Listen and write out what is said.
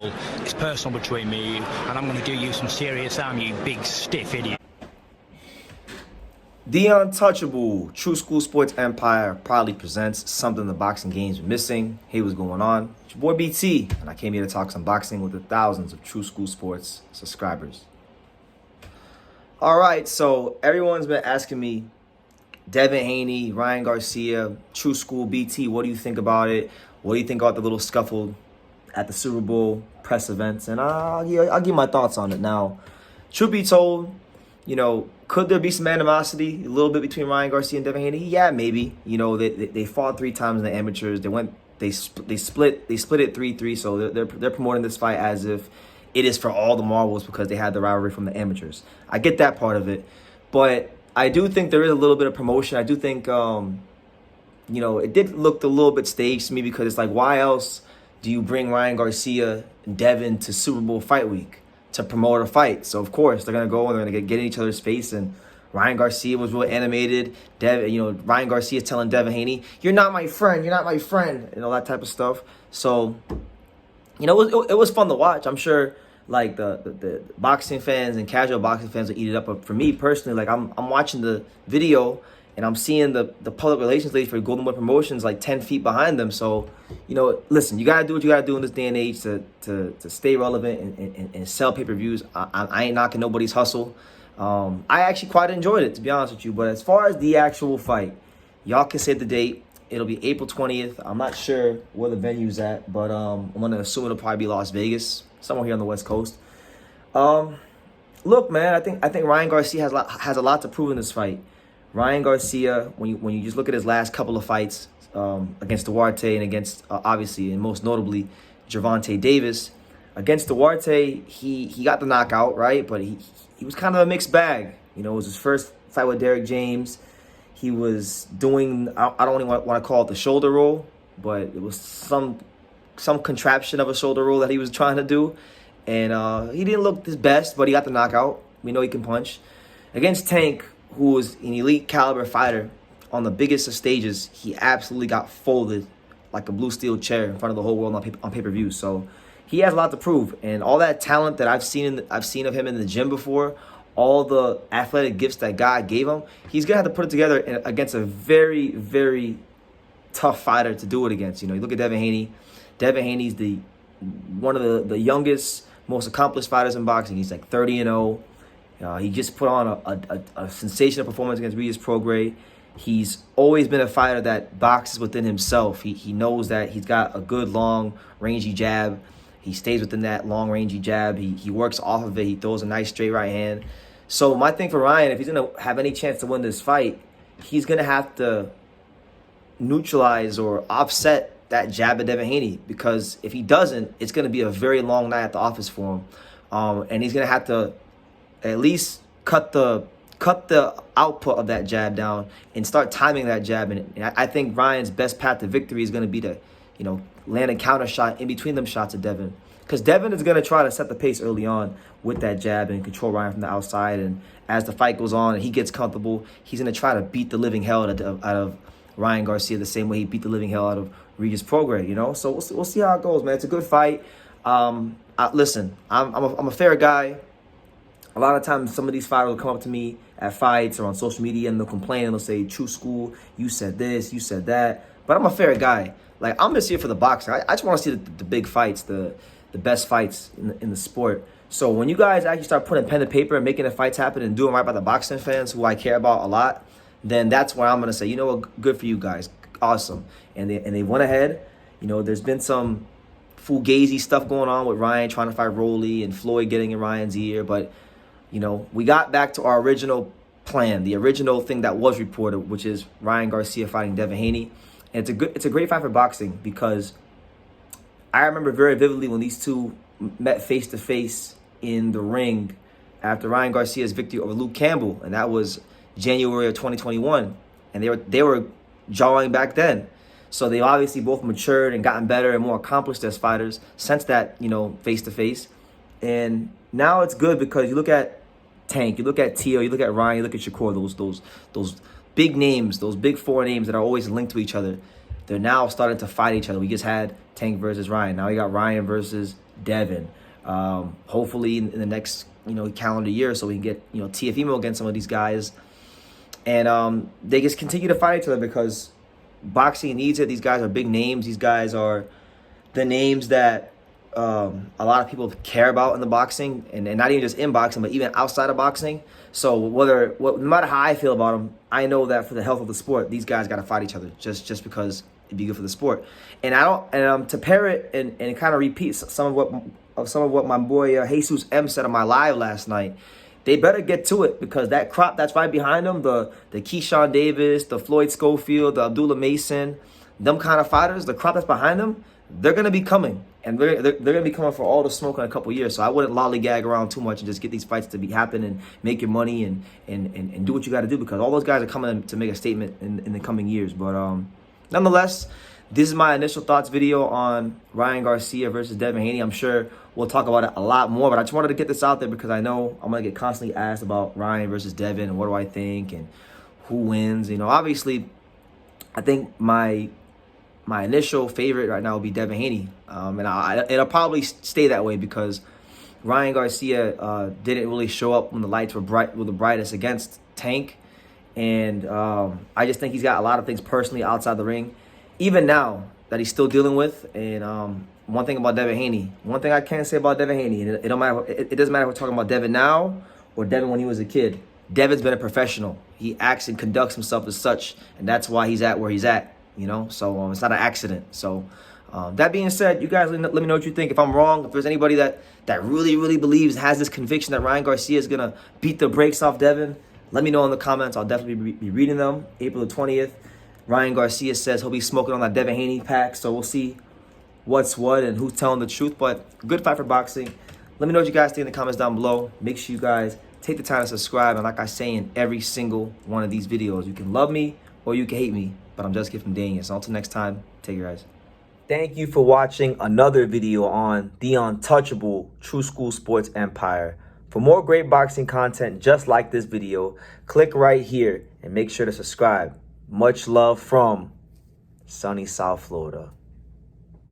It's personal between me and you, and I'm going to do you some serious harm, you big stiff idiot. The Untouchable True School Sports Empire proudly presents something the boxing games are missing. Hey, what's going on? It's your boy BT, and I came here to talk some boxing with the thousands of True School Sports subscribers. All right, so everyone's been asking me, Devin Haney, Ryan Garcia, True School BT, what do you think about it? What do you think about the little scuffle at the Super Bowl press events? And I'll give my thoughts on it. Now, truth be told, could there be some animosity a little bit between Ryan Garcia and Devin Haney? Yeah, maybe. They fought 3 times in the amateurs. They split it 3-3. So they're promoting this fight as if it is for all the marbles because they had the rivalry from the amateurs. I get that part of it, but I do think there is a little bit of promotion. I do think it did look a little bit staged to me because it's like, why else do you bring Ryan Garcia and Devin to Super Bowl fight week to promote a fight? So of course they're gonna go and they're gonna get in each other's face. And Ryan Garcia was real animated. Ryan Garcia is telling Devin Haney, "You're not my friend. You're not my friend," and all that type of stuff. So it was fun to watch. I'm sure like the boxing fans and casual boxing fans will eat it up. But for me personally, like I'm watching the video and I'm seeing the public relations lady for Golden Boy Promotions like 10 feet behind them. So, listen, you got to do what you got to do in this day and age to stay relevant and sell pay-per-views. I ain't knocking nobody's hustle. I actually quite enjoyed it, to be honest with you. But as far as the actual fight, y'all can say the date. It'll be April 20th. I'm not sure where the venue's at, but I'm going to assume it'll probably be Las Vegas, somewhere here on the West Coast. Look, man, I think Ryan Garcia has a lot to prove in this fight. Ryan Garcia, when you just look at his last couple of fights against Duarte and against, obviously, and most notably, Gervonta Davis, against Duarte, he got the knockout, right? But he was kind of a mixed bag. It was his first fight with Derrick James. He was doing, I don't even want to call it the shoulder roll, but it was some contraption of a shoulder roll that he was trying to do. And he didn't look his best, but he got the knockout. We know he can punch. Against Tank, who was an elite caliber fighter on the biggest of stages, he absolutely got folded like a blue steel chair in front of the whole world on pay-per-view. So he has a lot to prove, and all that talent that I've seen of him in the gym before, all the athletic gifts that God gave him, he's gonna have to put it together against a very, very tough fighter to do it against. You look at Devin Haney. Devin Haney's one of the youngest, most accomplished fighters in boxing. He's like 30-0. He just put on a sensational performance against Regis Prograis. He's always been a fighter that boxes within himself. He knows that he's got a good, long, rangy jab. He stays within that long, rangy jab. He works off of it. He throws a nice straight right hand. So my thing for Ryan, if he's going to have any chance to win this fight, he's going to have to neutralize or offset that jab of Devin Haney, because if he doesn't, it's going to be a very long night at the office for him. And he's going to have to at least cut the output of that jab down and start timing that jab. And I think Ryan's best path to victory is going to be to, land a counter shot in between them shots of Devin. Because Devin is going to try to set the pace early on with that jab and control Ryan from the outside. And as the fight goes on and he gets comfortable, he's going to try to beat the living hell out of Ryan Garcia the same way he beat the living hell out of Regis Prograis, So we'll see how it goes, man. It's a good fight. Listen, I'm a fair guy. A lot of times some of these fighters will come up to me at fights or on social media and they'll complain and they'll say, "True School, you said this, you said that." But I'm a fair guy. Like, I'm just here for the boxing. I just want to see the big fights, the best fights in the sport. So when you guys actually start putting pen to paper and making the fights happen and doing right by the boxing fans, who I care about a lot, then that's where I'm going to say, you know what, good for you guys. Awesome. And they went ahead. There's been some fugazi stuff going on with Ryan trying to fight Rolly and Floyd getting in Ryan's ear. But, we got back to our original plan, the original thing that was reported, which is Ryan Garcia fighting Devin Haney. And it's a great fight for boxing, because I remember very vividly when these two met face-to-face in the ring after Ryan Garcia's victory over Luke Campbell, and that was January of 2021. And they were jawing back then. So they obviously both matured and gotten better and more accomplished as fighters since that, face-to-face. And now it's good because you look at Tank, you look at Tio, you look at Ryan, you look at Shakur, those big names, those big 4 names that are always linked to each other. They're now starting to fight each other. We just had Tank versus Ryan. Now we got Ryan versus Devin. Hopefully in the next, calendar year, so we can get, TFEMO against some of these guys. And they just continue to fight each other because boxing needs it. These guys are big names. These guys are the names that a lot of people care about in the boxing, and not even just in boxing, but even outside of boxing. So no matter how I feel about them, I know that for the health of the sport, these guys got to fight each other just because it'd be good for the sport. And to pair it and kind of repeat some of what my boy Jesus M said on my live last night. They better get to it, because that crop that's right behind them, the Keyshawn Davis, the Floyd Schofield, the Abdullah Mason, them kind of fighters, the crop that's behind them, they're going to be coming. And they're going to be coming for all the smoke in a couple years. So I wouldn't lollygag around too much and just get these fights to happen and make your money and do what you got to do, because all those guys are coming to make a statement in the coming years. But nonetheless, this is my initial thoughts video on Ryan Garcia versus Devin Haney. I'm sure we'll talk about it a lot more, but I just wanted to get this out there because I know I'm going to get constantly asked about Ryan versus Devin and what do I think and who wins. Obviously, I think my initial favorite right now will be Devin Haney. And it'll probably stay that way because Ryan Garcia didn't really show up when the lights were the brightest against Tank. And I just think he's got a lot of things personally outside the ring, even now, that he's still dealing with. And one thing about Devin Haney, one thing I can say about Devin Haney, and it doesn't matter if we're talking about Devin now or Devin when he was a kid. Devin's been a professional. He acts and conducts himself as such, and that's why he's at where he's at. So it's not an accident. So that being said, you guys let me know what you think. If I'm wrong, if there's anybody that really, really believes, has this conviction that Ryan Garcia is going to beat the brakes off Devin, let me know in the comments. I'll definitely be reading them. April the 20th. Ryan Garcia says he'll be smoking on that Devin Haney pack. So we'll see what's what and who's telling the truth. But good fight for boxing. Let me know what you guys think in the comments down below. Make sure you guys take the time to subscribe. And like I say in every single one of these videos, you can love me or you can hate me, but I'm just From Daniel. So until next time, take care, guys. Thank you for watching another video on the untouchable True School Sports Empire. For more great boxing content just like this video, click right here and make sure to subscribe. Much love from sunny South Florida.